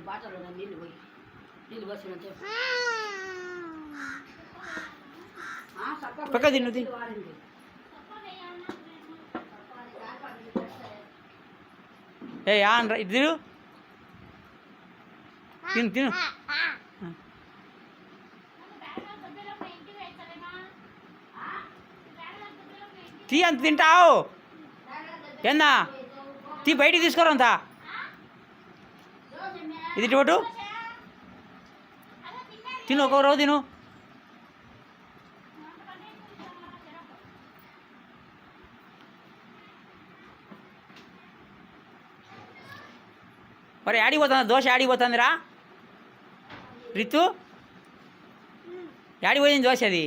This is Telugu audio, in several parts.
బాటలో నీళ్ళు పోయి నీళ్ళు పోసినట్టు పక్క తిన్నది ఏ ఆన్ ఇది తిను తిను తీ అంత తింటావు ఏందా తీ బయటికి తీసుకోరా అంతా ఇది ఇటు తిను ఒక రోజు తిను మరి ఆడిపోతుంది దోశ ఆడిపోతుందిరా రితు ఆడిపోయింది దోశ అది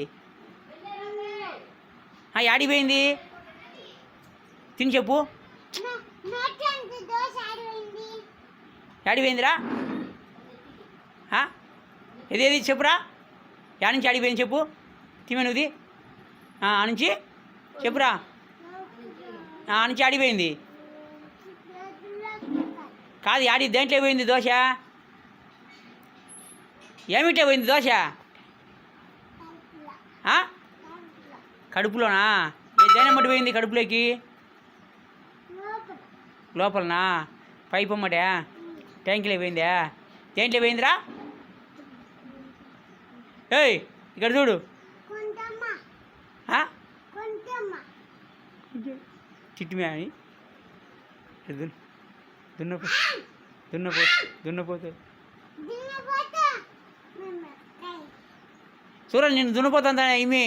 ఆడిపోయింది తిని చెప్పు ఆడిపోయిందిరా ఏదేది చెప్పురా యాడ్ నుంచి ఆడిపోయింది చెప్పు తిమనుది ఆ నుంచి చెప్పురా ఆ నుంచి ఆడిపోయింది కాదు ఆడి దేంట్లో పోయింది దోశ ఏమిటే పోయింది దోశ కడుపులోనా దేని మట్టి పోయింది కడుపులోకి లోపలనా పైపు అమ్మటే ట్యాంకులో పోయిందా దేంట్లో పోయిందిరా ఏయ్ ఇక్కడ చూడు చిట్టుమే అని దున్నపోతే చూడండి నేను దున్నపోతుందా ఇమి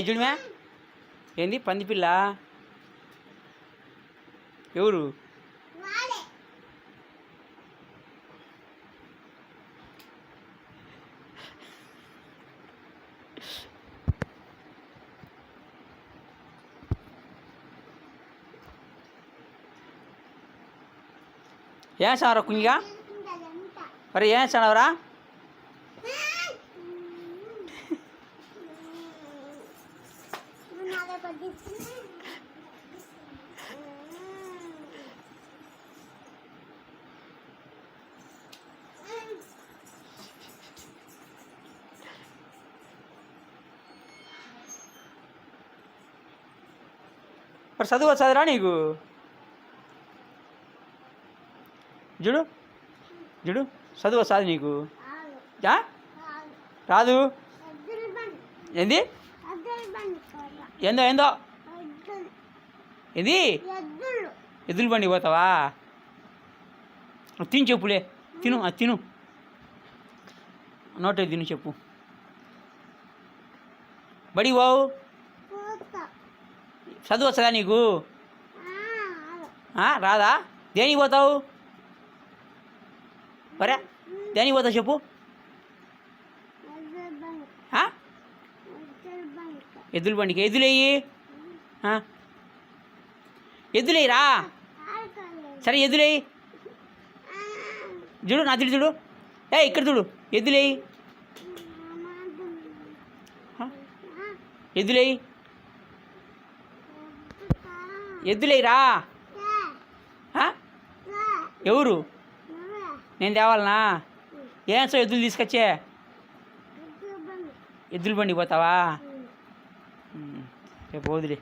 చూడమే ఏంది పందిపిల్ల ఎవరు ఏం సారా కుంగిగా మరి ఏం సానవరా మరి చదువు వచ్చాదిరా నీకు చూడు చూడు చదువు వస్తుంది నీకు రాదు ఏంది ఏందో ఏందో ఇది ఎద్దుల బండి పోతావా తిని చెప్పులే తిను అది తిను నోటే తిను చెప్పు బడి బావు చదువు వస్తుందా నీకు రాదా దేనికి పోతావు మరే దేనికి పోతావు చెప్పు ఎద్దుల బండికి ఎద్దులేయి ఎద్దులేయిరా సరే ఎద్దులేయి చూడు నా తిడు చూడు ఇక్కడ చూడు ఎద్దులేయి ఎద్దులేయి ఎద్దులేయిరా ఎవరు నేను తేవాలనా ఏం సో ఎద్దులు తీసుకొచ్చే ఎద్దుల బండి పోతావా రేపు వదిలే